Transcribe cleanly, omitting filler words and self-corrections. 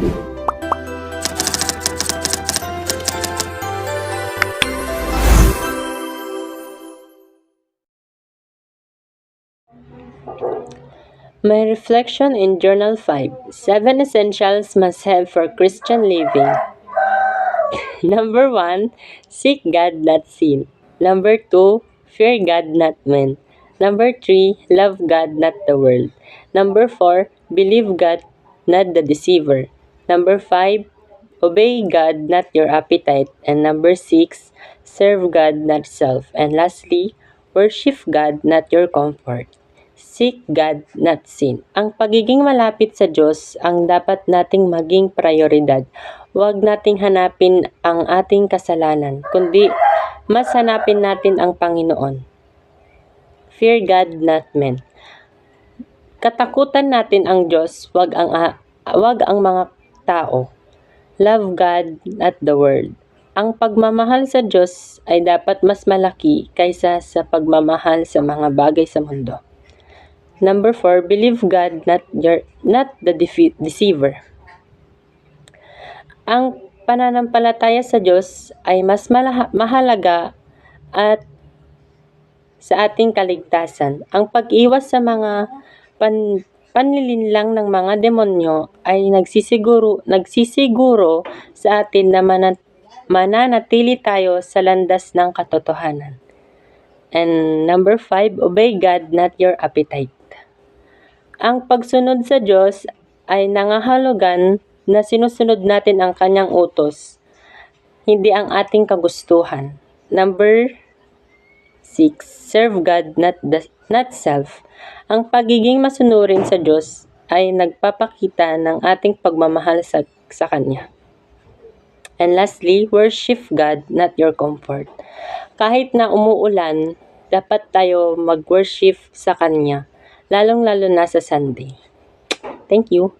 My reflection in Journal 5, 7 essentials must have for Christian living. Number 1, seek God, not sin. Number 2, fear God, not men. Number 3, love God, not the world. Number 4, believe God, not the deceiver. Number 5, obey God, not your appetite. And number 6, serve God, not self. And lastly, worship God, not your comfort. Seek God, not sin. Ang pagiging malapit sa Diyos ang dapat nating maging prioridad. Huwag nating hanapin ang ating kasalanan, kundi mas hanapin natin ang Panginoon. Fear God, not men. Katakutan natin ang Diyos, wag ang mga tao. Love God, not the world. Ang pagmamahal sa Diyos ay dapat mas malaki kaysa sa pagmamahal sa mga bagay sa mundo. Number 4, believe God, not the deceiver. Ang pananampalataya sa Diyos ay mas mahalaga at sa ating kaligtasan. Ang pag-iwas sa mga panlilinlang ng mga demonyo ay nagsisiguro sa atin na mananatili tayo sa landas ng katotohanan. And number 5, obey God, not your appetite. Ang pagsunod sa Diyos ay nangahulugan na sinusunod natin ang kanyang utos, hindi ang ating kagustuhan. Number 6, serve God, not self. Ang pagiging masunurin sa Diyos ay nagpapakita ng ating pagmamahal sa Kanya. And lastly, worship God, not your comfort. Kahit na umuulan, dapat tayo mag-worship sa Kanya, lalong-lalo na sa Sunday. Thank you.